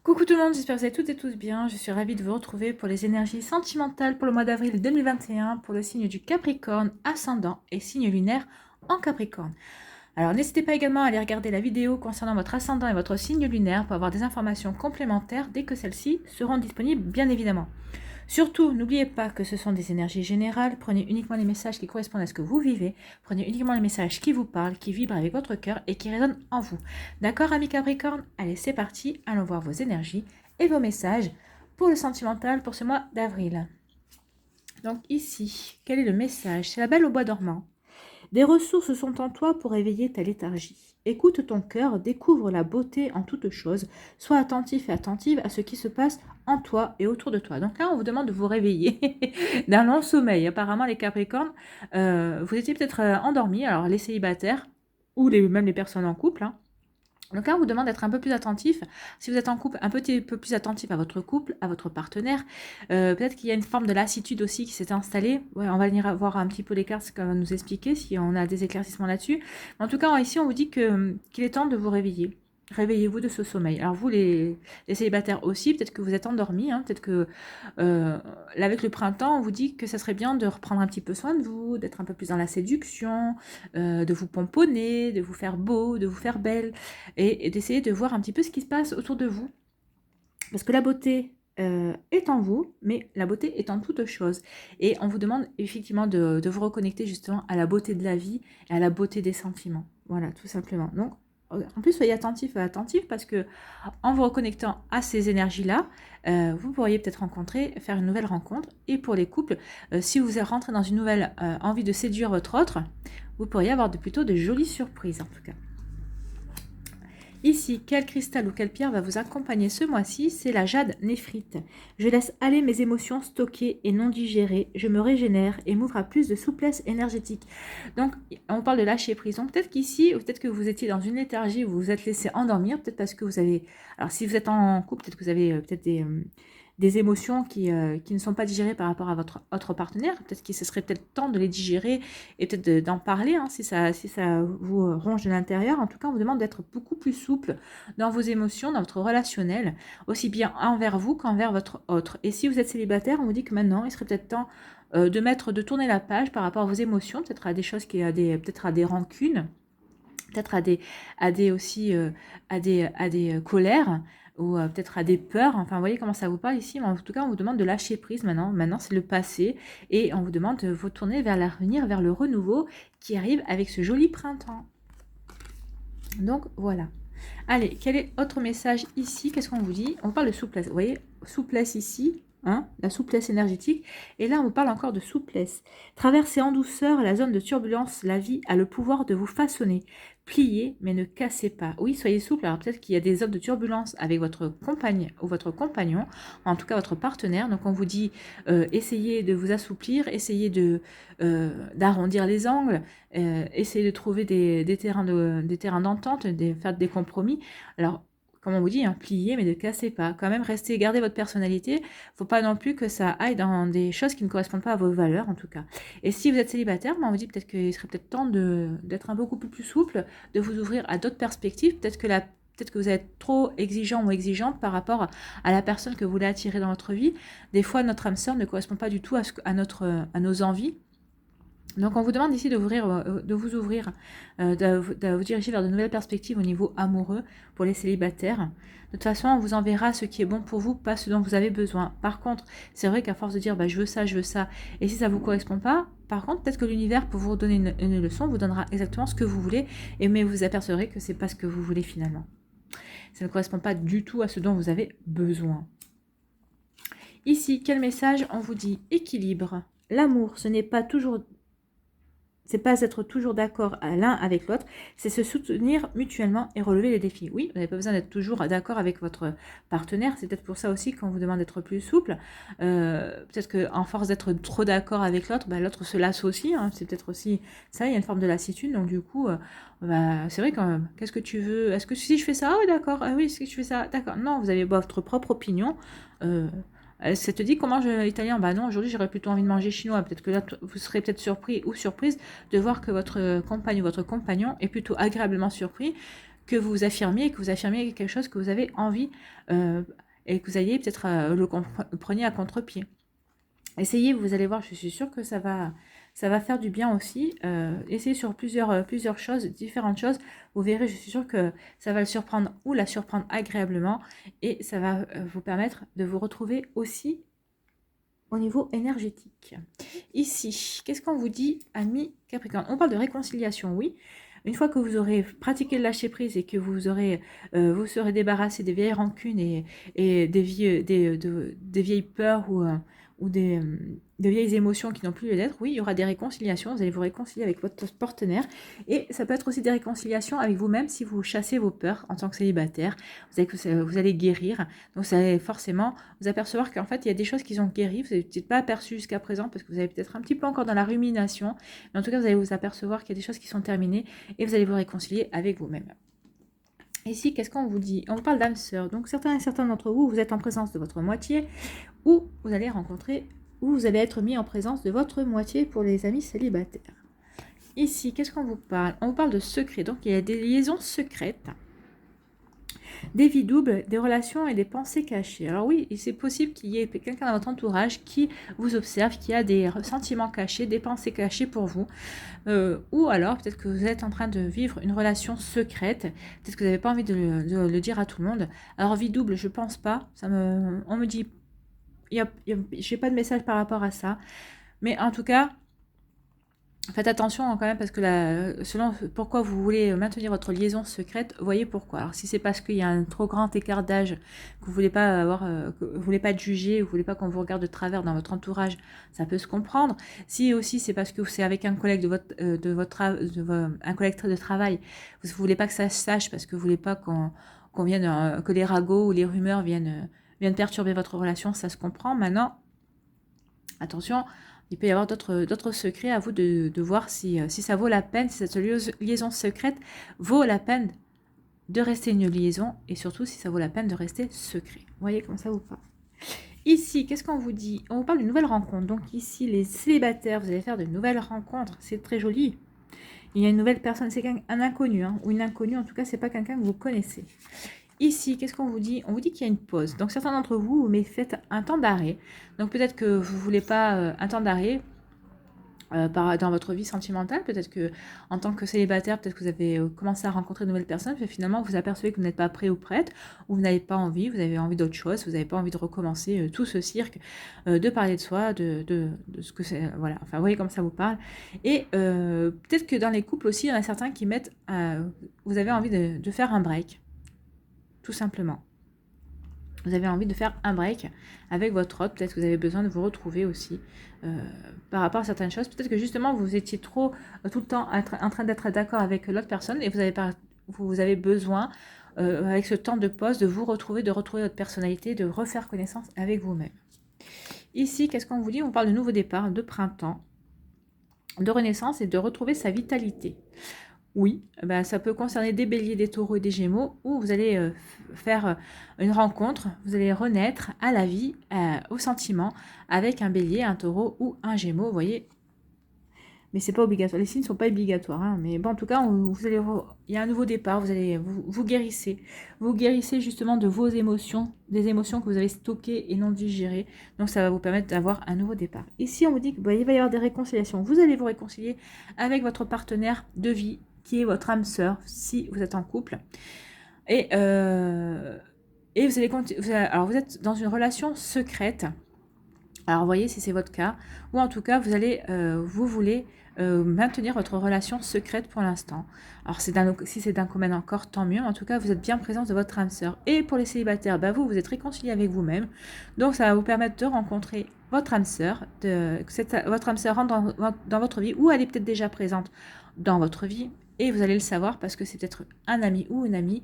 Coucou tout le monde, j'espère que vous allez toutes et tous bien. Je suis ravie de vous retrouver pour les énergies sentimentales pour le mois d'avril 2021 pour le signe du Capricorne, ascendant et signe lunaire en Capricorne. Alors n'hésitez pas également à aller regarder la vidéo concernant votre ascendant et votre signe lunaire pour avoir des informations complémentaires dès que celles-ci seront disponibles bien évidemment. Surtout, n'oubliez pas que ce sont des énergies générales, prenez uniquement les messages qui correspondent à ce que vous vivez, prenez uniquement les messages qui vous parlent, qui vibrent avec votre cœur et qui résonnent en vous. D'accord, amis Capricorne? Allez, c'est parti, allons voir vos énergies et vos messages pour le sentimental pour ce mois d'avril. Donc ici, quel est le message? C'est la Belle au bois dormant. Des ressources sont en toi pour éveiller ta léthargie. Écoute ton cœur, découvre la beauté en toutes choses. Sois attentif et attentive à ce qui se passe en toi et autour de toi. Donc là, on vous demande de vous réveiller d'un long sommeil. Apparemment, les Capricornes, vous étiez peut-être endormis. Alors, les célibataires ou même les personnes en couple, hein. Donc là, on vous demande d'être un peu plus attentif. Si vous êtes en couple, un petit peu plus attentif à votre couple, à votre partenaire. Peut-être qu'il y a une forme de lassitude aussi qui s'est installée. Ouais, on va venir voir un petit peu les cartes, ce qu'elle va nous expliquer, si on a des éclaircissements là-dessus. En tout cas, ici, on vous dit qu'il est temps de vous réveiller. Réveillez-vous de ce sommeil. Alors vous, les célibataires aussi, peut-être que vous êtes endormis, hein, peut-être que là, avec le printemps, on vous dit que ça serait bien de reprendre un petit peu soin de vous, d'être un peu plus dans la séduction, de vous pomponner, de vous faire beau, de vous faire belle, et d'essayer de voir un petit peu ce qui se passe autour de vous. Parce que la beauté est en vous, mais la beauté est en toute chose. Et on vous demande effectivement de vous reconnecter justement à la beauté de la vie et à la beauté des sentiments. Voilà, tout simplement. Donc, en plus, soyez attentifs parce que en vous reconnectant à ces énergies-là, vous pourriez peut-être faire une nouvelle rencontre. Et pour les couples, si vous rentrez dans une nouvelle envie de séduire votre autre, vous pourriez avoir plutôt de jolies surprises en tout cas. Ici, quel cristal ou quelle pierre va vous accompagner ce mois-ci? C'est la jade néphrite. Je laisse aller mes émotions stockées et non digérées. Je me régénère et m'ouvre à plus de souplesse énergétique. Donc, on parle de lâcher prise. Donc, peut-être qu'ici, peut-être que vous étiez dans une léthargie, vous vous êtes laissé endormir, peut-être parce que vous avez... Alors, si vous êtes en couple, peut-être que vous avez peut-être des émotions qui ne sont pas digérées par rapport à votre autre partenaire. Peut-être qu'il se serait peut-être temps de les digérer et peut-être d'en parler hein, si ça vous ronge de l'intérieur. En tout cas, on vous demande d'être beaucoup plus souple dans vos émotions, dans votre relationnel, aussi bien envers vous qu'envers votre autre. Et si vous êtes célibataire, on vous dit que maintenant, il serait peut-être temps de tourner la page par rapport à vos émotions, peut-être à des choses peut-être à des rancunes, peut-être à des colères, ou peut-être à des peurs. Enfin, vous voyez comment ça vous parle ici. Mais en tout cas, on vous demande de lâcher prise maintenant. Maintenant, c'est le passé. Et on vous demande de vous tourner vers l'avenir, vers le renouveau qui arrive avec ce joli printemps. Donc, voilà. Allez, quel est autre message ici? Qu'est-ce qu'on vous dit? On parle de souplesse. Vous voyez, souplesse ici. Hein, la souplesse énergétique. Et là, on vous parle encore de souplesse. Traversez en douceur la zone de turbulence. La vie a le pouvoir de vous façonner. Pliez, mais ne cassez pas. Oui, soyez souple. Alors peut-être qu'il y a des zones de turbulence avec votre compagne ou votre compagnon, en tout cas votre partenaire. Donc on vous dit, essayez de vous assouplir, essayez d'arrondir les angles, essayez de trouver des terrains d'entente, faire des compromis. Alors comme on vous dit, hein, pliez, mais ne cassez pas. Quand même, gardez votre personnalité. Faut pas non plus que ça aille dans des choses qui ne correspondent pas à vos valeurs, en tout cas. Et si vous êtes célibataire, on vous dit peut-être qu'il serait peut-être temps d'être un peu beaucoup plus souple, de vous ouvrir à d'autres perspectives. Peut-être que vous êtes trop exigeant ou exigeante par rapport à la personne que vous voulez attirer dans votre vie. Des fois, notre âme sœur ne correspond pas du tout à nos envies. Donc on vous demande ici de vous ouvrir, de vous diriger vers de nouvelles perspectives au niveau amoureux pour les célibataires. De toute façon, on vous enverra ce qui est bon pour vous, pas ce dont vous avez besoin. Par contre, c'est vrai qu'à force de dire je veux ça, et si ça ne vous correspond pas, par contre, peut-être que l'univers, pour vous donner une leçon, vous donnera exactement ce que vous voulez, mais vous apercevrez que ce n'est pas ce que vous voulez finalement. Ça ne correspond pas du tout à ce dont vous avez besoin. Ici, quel message on vous dit? Équilibre. L'amour, ce n'est pas toujours... C'est pas être toujours d'accord l'un avec l'autre, c'est se soutenir mutuellement et relever les défis. Oui, vous n'avez pas besoin d'être toujours d'accord avec votre partenaire, c'est peut-être pour ça aussi qu'on vous demande d'être plus souple. Peut-être qu'en force d'être trop d'accord avec l'autre, l'autre se lasse aussi, hein. C'est peut-être aussi ça, il y a une forme de lassitude, donc du coup, c'est vrai quand même, qu'est-ce que tu veux? Est-ce que si je fais ça, oui d'accord, ah oui, si je fais ça, d'accord. Non, vous avez votre propre opinion. Ça te dit comment italien? Bah non, aujourd'hui j'aurais plutôt envie de manger chinois. Peut-être que là, vous serez peut-être surpris ou surprise de voir que votre compagne ou votre compagnon est plutôt agréablement surpris que vous affirmiez, quelque chose que vous avez envie et que vous alliez peut-être le preniez à contre-pied. Essayez, vous allez voir, je suis sûre que ça va faire du bien aussi. Essayez sur plusieurs choses, différentes choses. Vous verrez, je suis sûre que ça va le surprendre ou la surprendre agréablement. Et ça va vous permettre de vous retrouver aussi au niveau énergétique. Ici, qu'est-ce qu'on vous dit, amis Capricorne? On parle de réconciliation, oui. Une fois que vous aurez pratiqué le lâcher prise et que vous serez débarrassé des vieilles rancunes et des vieilles peurs ou des vieilles émotions qui n'ont plus lieu d'être, oui, il y aura des réconciliations, vous allez vous réconcilier avec votre partenaire, et ça peut être aussi des réconciliations avec vous-même si vous chassez vos peurs en tant que célibataire, vous allez guérir, donc vous allez forcément vous apercevoir qu'en fait il y a des choses qui ont guéri, vous n'avez peut-être pas aperçu jusqu'à présent parce que vous avez peut-être un petit peu encore dans la rumination, mais en tout cas vous allez vous apercevoir qu'il y a des choses qui sont terminées et vous allez vous réconcilier avec vous-même. Ici, qu'est-ce qu'on vous dit? On vous parle d'âme sœur. Donc certains d'entre vous, vous êtes en présence de votre moitié, ou vous allez être mis en présence de votre moitié pour les amis célibataires. Ici, qu'est-ce qu'on vous parle? On vous parle de secrets. Donc il y a des liaisons secrètes, des vies doubles, des relations et des pensées cachées. Alors oui, c'est possible qu'il y ait quelqu'un dans votre entourage qui vous observe, qui a des sentiments cachés, des pensées cachées pour vous. Ou alors, peut-être que vous êtes en train de vivre une relation secrète. Peut-être que vous n'avez pas envie de le dire à tout le monde. Alors, vie double, je pense pas. On me dit... je n'ai pas de message par rapport à ça. Mais en tout cas... Faites attention quand même parce que selon pourquoi vous voulez maintenir votre liaison secrète, voyez pourquoi. Alors si c'est parce qu'il y a un trop grand écart d'âge, que vous voulez pas que vous voulez pas être jugé, vous voulez pas qu'on vous regarde de travers dans votre entourage, ça peut se comprendre. Si aussi c'est parce que c'est avec un collègue un collègue de travail, vous voulez pas que ça se sache parce que vous voulez pas qu'on vienne que les ragots ou les rumeurs viennent perturber votre relation, ça se comprend. Maintenant, attention. Il peut y avoir d'autres secrets, à vous de voir si ça vaut la peine, si cette liaison secrète vaut la peine de rester une liaison, et surtout si ça vaut la peine de rester secret. Vous voyez comment ça vous parle. Ici, qu'est-ce qu'on vous dit? On vous parle d'une nouvelle rencontre. Donc ici, les célibataires, vous allez faire de nouvelles rencontres. C'est très joli. Il y a une nouvelle personne, c'est un inconnu, ou une inconnue, en tout cas, c'est pas quelqu'un que vous connaissez. Ici, qu'est-ce qu'on vous dit? On vous dit qu'il y a une pause. Donc, certains d'entre vous, mais faites un temps d'arrêt. Donc, peut-être que vous ne voulez pas un temps d'arrêt dans votre vie sentimentale. Peut-être que en tant que célibataire, peut-être que vous avez commencé à rencontrer de nouvelles personnes, puis finalement, vous apercevez que vous n'êtes pas prêt ou prête, ou vous n'avez pas envie, vous avez envie d'autre chose, vous n'avez pas envie de recommencer tout ce cirque, de parler de soi, de ce que c'est. Voilà, enfin, vous voyez comme ça vous parle. Et peut-être que dans les couples aussi, il y en a certains qui mettent... vous avez envie de faire un break. Tout simplement. Vous avez envie de faire un break avec votre autre. Peut-être que vous avez besoin de vous retrouver aussi par rapport à certaines choses. Peut-être que justement, vous étiez trop tout le temps en train d'être d'accord avec l'autre personne et vous avez besoin, avec ce temps de pause, de vous retrouver, de retrouver votre personnalité, de refaire connaissance avec vous-même. Ici, qu'est-ce qu'on vous dit? On parle de nouveau départ, de printemps, de renaissance et de retrouver sa vitalité. Oui, ça peut concerner des béliers, des taureaux et des gémeaux, où vous allez faire une rencontre, vous allez renaître à la vie, au sentiment, avec un bélier, un taureau ou un gémeau, vous voyez. Mais c'est pas obligatoire, les signes ne sont pas obligatoires, hein. Mais bon, en tout cas, il y a un nouveau départ, vous guérissez. Vous guérissez justement de vos émotions, des émotions que vous avez stockées et non digérées. Donc ça va vous permettre d'avoir un nouveau départ. Ici, on vous dit qu'il va y avoir des réconciliations. Vous allez vous réconcilier avec votre partenaire de vie, qui est votre âme sœur, si vous êtes en couple. Et vous êtes dans une relation secrète. Alors, voyez si c'est votre cas. Ou en tout cas, vous voulez maintenir votre relation secrète pour l'instant. Alors, si c'est d'un commun encore, tant mieux. En tout cas, vous êtes bien présence de votre âme sœur. Et pour les célibataires, vous êtes réconciliés avec vous-même. Donc, ça va vous permettre de rencontrer votre âme sœur. Votre âme sœur rentre dans votre vie, ou elle est peut-être déjà présente dans votre vie. Et vous allez le savoir parce que c'est peut-être un ami ou une amie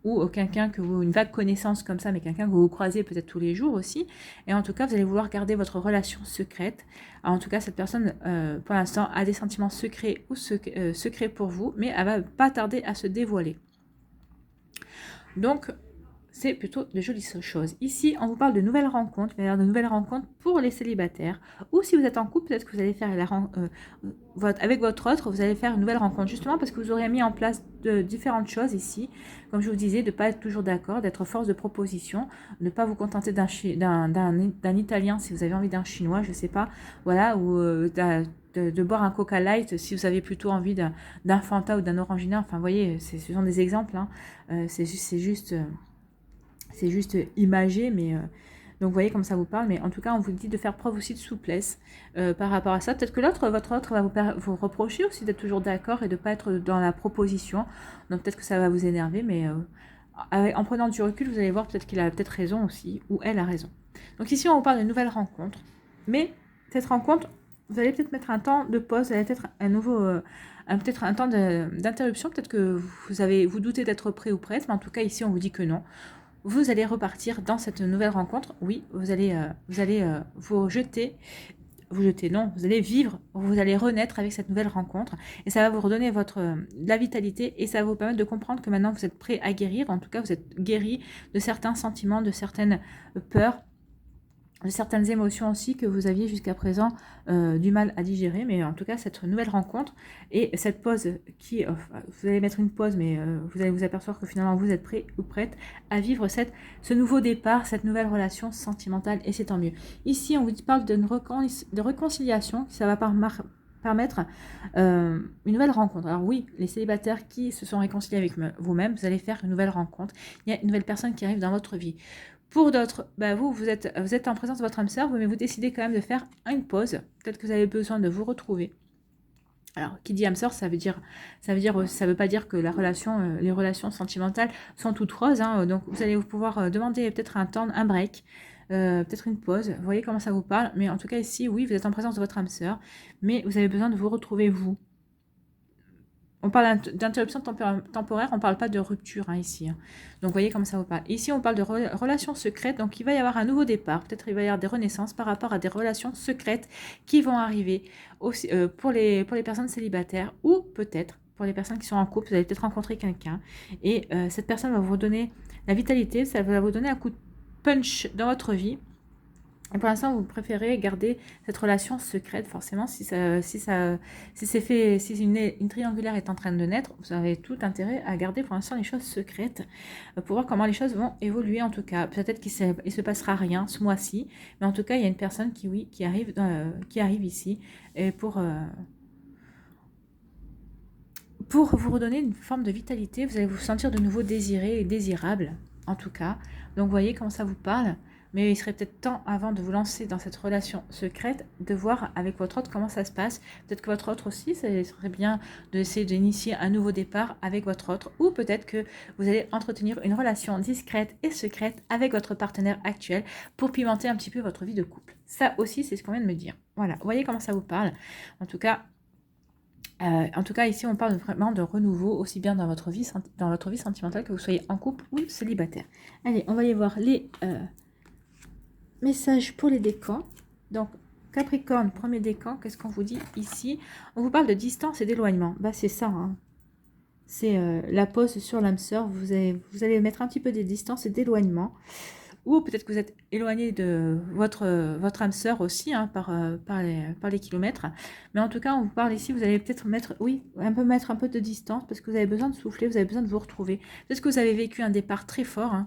ou quelqu'un une vague connaissance comme ça, mais quelqu'un que vous croisez peut-être tous les jours aussi. Et en tout cas, vous allez vouloir garder votre relation secrète. Alors, en tout cas, cette personne, pour l'instant, a des sentiments secrets ou secrets pour vous, mais elle va pas tarder à se dévoiler. Donc, c'est plutôt de jolies choses. Ici, on vous parle de nouvelles rencontres, il va y avoir de nouvelles rencontres pour les célibataires, ou si vous êtes en couple, peut-être que vous allez faire avec votre autre, vous allez faire une nouvelle rencontre, justement parce que vous aurez mis en place de différentes choses ici, comme je vous disais, de ne pas être toujours d'accord, d'être force de proposition, de ne pas vous contenter d'un Italien si vous avez envie d'un Chinois, je ne sais pas, voilà, ou de boire un Coca Light si vous avez plutôt envie d'un Fanta ou d'un Orangina, enfin vous voyez, ce sont des exemples, hein. C'est juste imagé, mais donc vous voyez comme ça vous parle, mais en tout cas on vous dit de faire preuve aussi de souplesse par rapport à ça. Peut-être que votre autre va vous reprocher aussi d'être toujours d'accord et de ne pas être dans la proposition, donc peut-être que ça va vous énerver, mais en prenant du recul, vous allez voir peut-être qu'il a peut-être raison aussi, ou elle a raison. Donc ici on vous parle de nouvelles rencontres, mais cette rencontre, vous allez peut-être mettre un temps de pause, vous allez peut-être peut-être un temps d'interruption, peut-être que vous doutez d'être prêt ou prête, mais en tout cas ici on vous dit que non. Vous allez repartir dans cette nouvelle rencontre. Oui, vous allez non, vous allez vivre, vous allez renaître avec cette nouvelle rencontre et ça va vous redonner de la vitalité et ça va vous permettre de comprendre que maintenant vous êtes prêt à guérir, en tout cas vous êtes guéri de certains sentiments, de certaines peurs, de certaines émotions aussi que vous aviez jusqu'à présent du mal à digérer, mais en tout cas cette nouvelle rencontre et cette pause vous allez mettre une pause, mais vous allez vous apercevoir que finalement vous êtes prêt ou prête à vivre ce nouveau départ, cette nouvelle relation sentimentale, et c'est tant mieux. Ici on vous parle de réconciliation, ça va permettre une nouvelle rencontre. Alors oui, les célibataires qui se sont réconciliés avec vous-même, vous allez faire une nouvelle rencontre, il y a une nouvelle personne qui arrive dans votre vie. Pour d'autres, vous êtes en présence de votre âme sœur, mais vous décidez quand même de faire une pause. Peut-être que vous avez besoin de vous retrouver. Alors, qui dit âme sœur, ça veut pas dire que les relations sentimentales sont toutes roses, hein. Donc, vous allez pouvoir demander peut-être un break, peut-être une pause. Vous voyez comment ça vous parle. Mais en tout cas, ici, oui, vous êtes en présence de votre âme sœur, mais vous avez besoin de vous retrouver vous. On parle d'interruption temporaire, on ne parle pas de rupture ici. Donc, vous voyez comment ça vous parle. Ici, on parle de relations secrètes. Donc, il va y avoir un nouveau départ. Peut-être il va y avoir des renaissances par rapport à des relations secrètes qui vont arriver aussi, pour les personnes célibataires ou peut-être pour les personnes qui sont en couple. Vous allez peut-être rencontrer quelqu'un et cette personne va vous redonner la vitalité. Ça va vous donner un coup de punch dans votre vie. Et pour l'instant, vous préférez garder cette relation secrète, forcément, si une triangulaire est en train de naître, vous avez tout intérêt à garder pour l'instant les choses secrètes, pour voir comment les choses vont évoluer en tout cas. Peut-être qu'il se passera rien ce mois-ci, mais en tout cas, il y a une personne qui arrive ici et pour vous redonner une forme de vitalité. Vous allez vous sentir de nouveau désiré et désirable, en tout cas. Donc, vous voyez comment ça vous parle. Mais il serait peut-être temps, avant de vous lancer dans cette relation secrète, de voir avec votre autre comment ça se passe. Peut-être que votre autre aussi, ça serait bien d'essayer d'initier un nouveau départ avec votre autre. Ou peut-être que vous allez entretenir une relation discrète et secrète avec votre partenaire actuel pour pimenter un petit peu votre vie de couple. Ça aussi, c'est ce qu'on vient de me dire. Voilà, vous voyez comment ça vous parle. En tout cas, ici, on parle vraiment de renouveau, aussi bien dans votre vie sentimentale, que vous soyez en couple ou célibataire. Allez, on va aller voir les... message pour les décans. Donc, Capricorne, premier décan, qu'est-ce qu'on vous dit ici? On vous parle de distance et d'éloignement. C'est ça, hein. C'est la pause sur l'âme sœur. Vous allez mettre un petit peu de distance et d'éloignement. Ou peut-être que vous êtes éloigné de votre âme sœur aussi, hein, par les kilomètres. Mais en tout cas, on vous parle ici, vous allez peut-être mettre un peu de distance parce que vous avez besoin de souffler, vous avez besoin de vous retrouver. Peut-être que vous avez vécu un départ très fort, hein,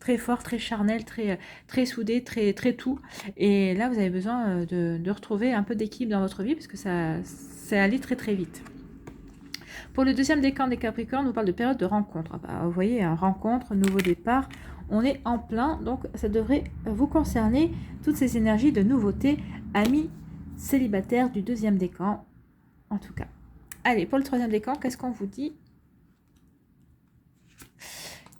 très fort, très charnel, très soudé, très tout. Et là, vous avez besoin de retrouver un peu d'équilibre dans votre vie parce que c'est allé très très vite. Pour le deuxième décan des Capricornes, on vous parle de période de rencontre. Vous voyez, rencontre, nouveau départ, on est en plein, donc ça devrait vous concerner, toutes ces énergies de nouveauté, amis célibataires du deuxième décan, en tout cas. Allez, pour le troisième décan, qu'est-ce qu'on vous dit?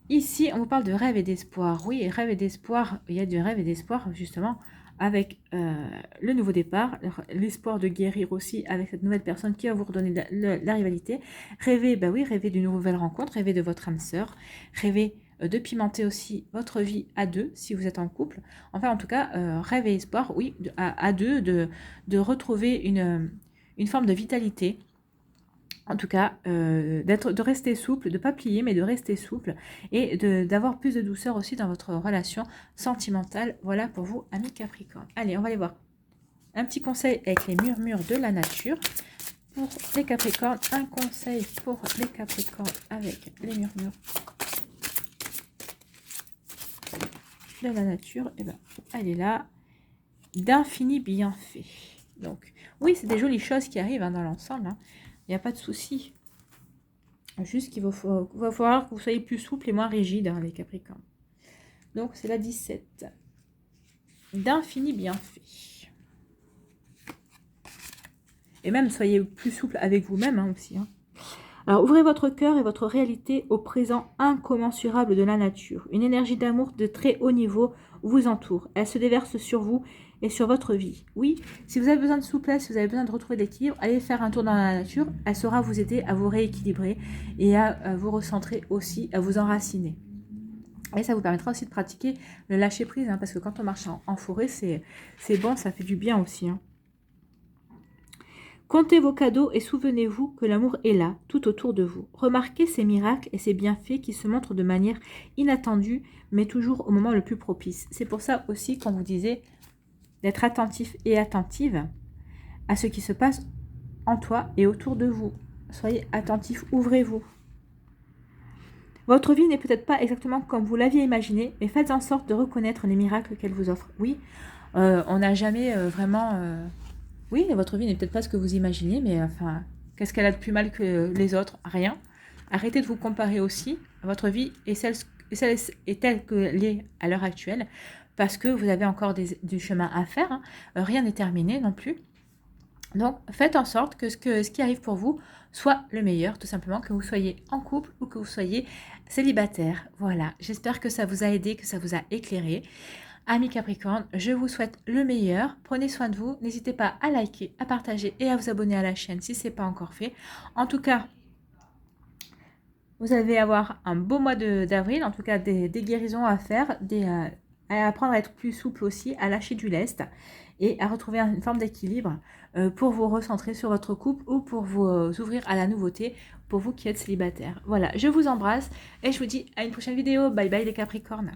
Ici, on vous parle de rêve et d'espoir. Oui, rêve et d'espoir, il y a du rêve et d'espoir, justement, avec le nouveau départ, l'espoir de guérir aussi avec cette nouvelle personne qui va vous redonner la rivalité. Rêver, rêver d'une nouvelle rencontre, rêver de votre âme sœur, rêver de pimenter aussi votre vie à deux, si vous êtes en couple. Enfin, en tout cas, rêve et espoir, oui, à deux, de retrouver une forme de vitalité, En tout cas, de rester souple, de ne pas plier, mais de rester souple et d'avoir plus de douceur aussi dans votre relation sentimentale. Voilà pour vous, amis Capricorne. Allez, on va aller voir un petit conseil avec les murmures de la nature. Pour les Capricornes, un conseil pour les Capricornes avec les murmures de la nature. Et ben, elle est là, d'infini bienfaits. Donc, oui, c'est des jolies choses qui arrivent dans l'ensemble. Il n'y a pas de souci. Juste qu'il va falloir que vous soyez plus souple et moins rigide, les Capricornes. Donc, c'est la 17. D'infini bienfaits. Et même, soyez plus souple avec vous-même aussi. Alors, ouvrez votre cœur et votre réalité au présent incommensurable de la nature. Une énergie d'amour de très haut niveau vous entoure. Elle se déverse sur vous et sur votre vie. Oui, si vous avez besoin de souplesse, si vous avez besoin de retrouver l'équilibre, allez faire un tour dans la nature. Elle saura vous aider à vous rééquilibrer et à vous recentrer aussi, à vous enraciner. Et ça vous permettra aussi de pratiquer le lâcher-prise, parce que quand on marche en forêt, c'est bon, ça fait du bien aussi. Comptez vos cadeaux et souvenez-vous que l'amour est là, tout autour de vous. Remarquez ces miracles et ces bienfaits qui se montrent de manière inattendue, mais toujours au moment le plus propice. C'est pour ça aussi qu'on vous disait d'être attentif et attentive à ce qui se passe en toi et autour de vous. Soyez attentifs, ouvrez-vous. Votre vie n'est peut-être pas exactement comme vous l'aviez imaginé, mais faites en sorte de reconnaître les miracles qu'elle vous offre. Oui, on n'a jamais vraiment... Oui, votre vie n'est peut-être pas ce que vous imaginez, mais enfin, qu'est-ce qu'elle a de plus mal que les autres? Rien. Arrêtez de vous comparer aussi. Votre vie est telle qu'elle est à l'heure actuelle, parce que vous avez encore du chemin à faire. Rien n'est terminé non plus. Donc, faites en sorte que ce qui arrive pour vous soit le meilleur, tout simplement, que vous soyez en couple ou que vous soyez célibataire. Voilà, j'espère que ça vous a aidé, que ça vous a éclairé. Amis Capricorne, je vous souhaite le meilleur. Prenez soin de vous. N'hésitez pas à liker, à partager et à vous abonner à la chaîne si ce n'est pas encore fait. En tout cas, vous allez avoir un beau mois d'avril. En tout cas, des guérisons à faire, à apprendre à être plus souple aussi, à lâcher du lest et à retrouver une forme d'équilibre pour vous recentrer sur votre couple ou pour vous ouvrir à la nouveauté pour vous qui êtes célibataire. Voilà, je vous embrasse et je vous dis à une prochaine vidéo. Bye bye les Capricornes.